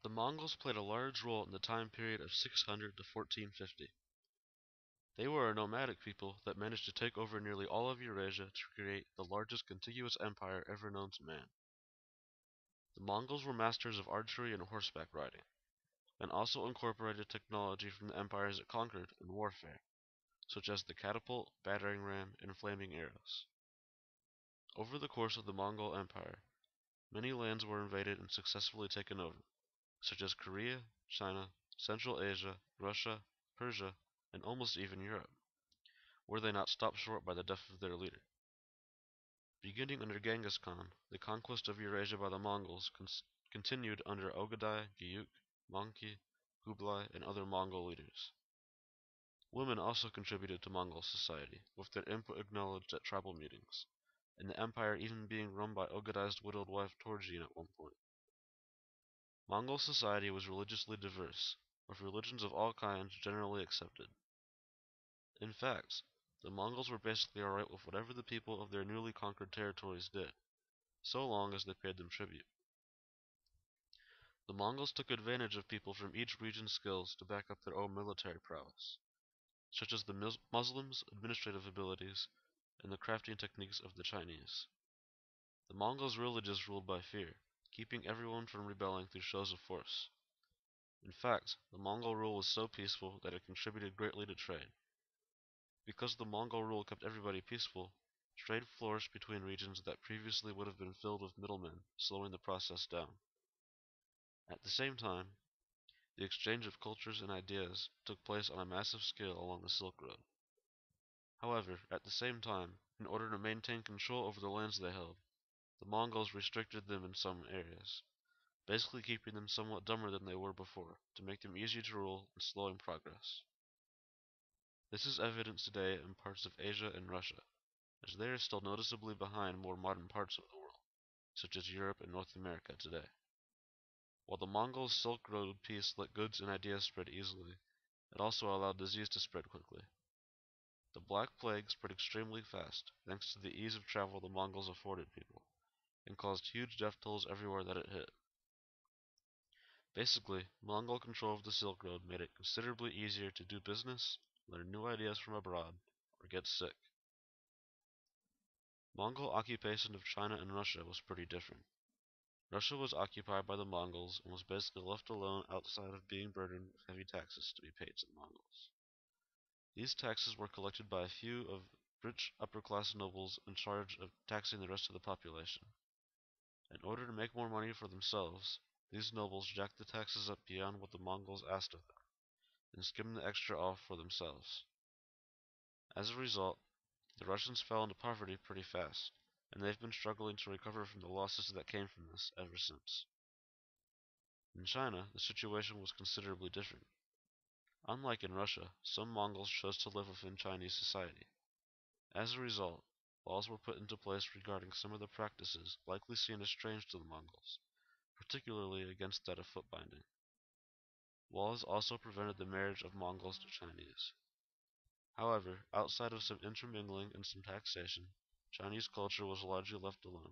The Mongols played a large role in the time period of 600 to 1450. They were a nomadic people that managed to take over nearly all of Eurasia to create the largest contiguous empire ever known to man. The Mongols were masters of archery and horseback riding, and also incorporated technology from the empires it conquered in warfare, such as the catapult, battering ram, and flaming arrows. Over the course of the Mongol Empire, many lands were invaded and successfully taken over, such as Korea, China, Central Asia, Russia, Persia, and almost even Europe, were they not stopped short by the death of their leader. Beginning under Genghis Khan, the conquest of Eurasia by the Mongols continued under Ogadai, Gyuk, Mongke, Kublai, and other Mongol leaders. Women also contributed to Mongol society, with their input acknowledged at tribal meetings, and the empire even being run by Ogadai's widowed wife Torjin at one point. Mongol society was religiously diverse, with religions of all kinds generally accepted. In fact, the Mongols were basically alright with whatever the people of their newly conquered territories did, so long as they paid them tribute. The Mongols took advantage of people from each region's skills to back up their own military prowess, such as the Muslims' administrative abilities and the crafting techniques of the Chinese. The Mongols really just ruled by fear, keeping everyone from rebelling through shows of force. In fact, the Mongol rule was so peaceful that it contributed greatly to trade. Because the Mongol rule kept everybody peaceful, trade flourished between regions that previously would have been filled with middlemen, slowing the process down. At the same time, the exchange of cultures and ideas took place on a massive scale along the Silk Road. However, at the same time, in order to maintain control over the lands they held, the Mongols restricted them in some areas, basically keeping them somewhat dumber than they were before, to make them easier to rule and slowing progress. This is evident today in parts of Asia and Russia, as they are still noticeably behind more modern parts of the world, such as Europe and North America today. While the Mongols' Silk Road peace let goods and ideas spread easily, it also allowed disease to spread quickly. The Black Plague spread extremely fast, thanks to the ease of travel the Mongols afforded people, and caused huge death tolls everywhere that it hit. Basically, Mongol control of the Silk Road made it considerably easier to do business, learn new ideas from abroad, or get sick. Mongol occupation of China and Russia was pretty different. Russia was occupied by the Mongols and was basically left alone outside of being burdened with heavy taxes to be paid to the Mongols. These taxes were collected by a few of rich upper-class nobles in charge of taxing the rest of the population. In order to make more money for themselves, these nobles jacked the taxes up beyond what the Mongols asked of them, and skimmed the extra off for themselves. As a result, the Russians fell into poverty pretty fast, and they've been struggling to recover from the losses that came from this ever since. In China, the situation was considerably different. Unlike in Russia, some Mongols chose to live within Chinese society. As a result, laws were put into place regarding some of the practices likely seen as strange to the Mongols, particularly against that of foot binding. Laws also prevented the marriage of Mongols to Chinese. However, outside of some intermingling and some taxation, Chinese culture was largely left alone,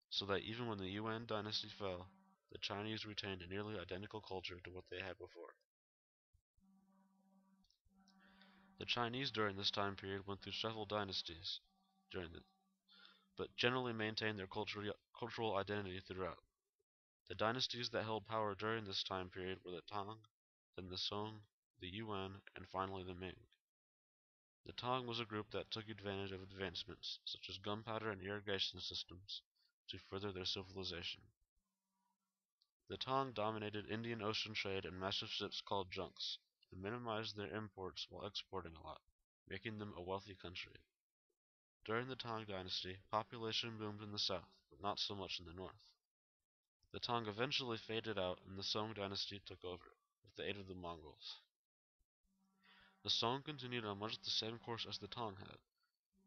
so that even when the Yuan dynasty fell, the Chinese retained a nearly identical culture to what they had before. The Chinese during this time period went through several dynasties, but generally maintained their cultural identity throughout. The dynasties that held power during this time period were the Tang, then the Song, the Yuan, and finally the Ming. The Tang was a group that took advantage of advancements, such as gunpowder and irrigation systems, to further their civilization. The Tang dominated Indian Ocean trade in massive ships called junks, and minimized their imports while exporting a lot, making them a wealthy country. During the Tang dynasty, population boomed in the south, but not so much in the north. The Tang eventually faded out and the Song dynasty took over, with the aid of the Mongols. The Song continued on much the same course as the Tang had,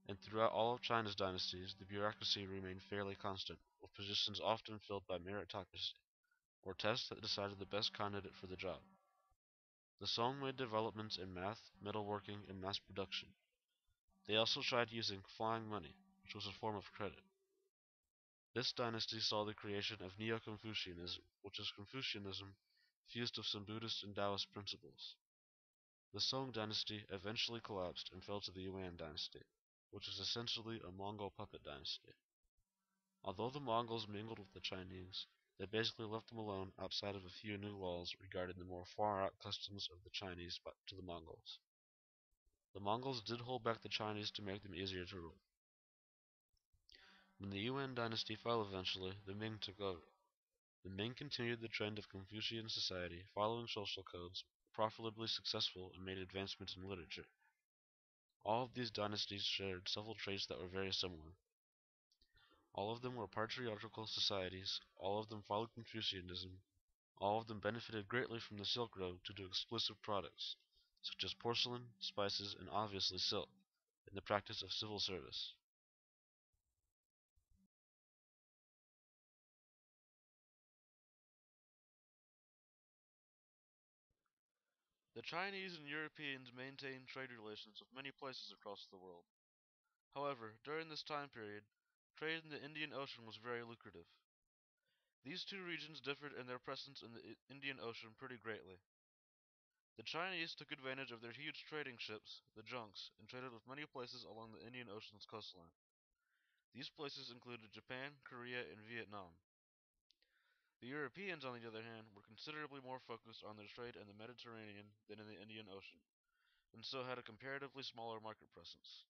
and throughout all of China's dynasties the bureaucracy remained fairly constant, with positions often filled by meritocracy, or tests that decided the best candidate for the job. The Song made developments in math, metalworking, and mass production. They also tried using flying money, which was a form of credit. This dynasty saw the creation of Neo-Confucianism, which is Confucianism fused with some Buddhist and Taoist principles. The Song dynasty eventually collapsed and fell to the Yuan dynasty, which is essentially a Mongol puppet dynasty. Although the Mongols mingled with the Chinese, they basically left them alone outside of a few new laws regarding the more far-out customs of the Chinese to the Mongols. The Mongols did hold back the Chinese to make them easier to rule. When the Yuan dynasty fell eventually, the Ming took over. The Ming continued the trend of Confucian society, following social codes, profitably successful, and made advancements in literature. All of these dynasties shared several traits that were very similar. All of them were patriarchal societies, all of them followed Confucianism, all of them benefited greatly from the Silk Road due to exclusive products, such as porcelain, spices, and obviously silk, and the practice of civil service. The Chinese and Europeans maintained trade relations with many places across the world. However, during this time period, trade in the Indian Ocean was very lucrative. These two regions differed in their presence in the Indian Ocean pretty greatly. The Chinese took advantage of their huge trading ships, the junks, and traded with many places along the Indian Ocean's coastline. These places included Japan, Korea, and Vietnam. The Europeans, on the other hand, were considerably more focused on their trade in the Mediterranean than in the Indian Ocean, and so had a comparatively smaller market presence.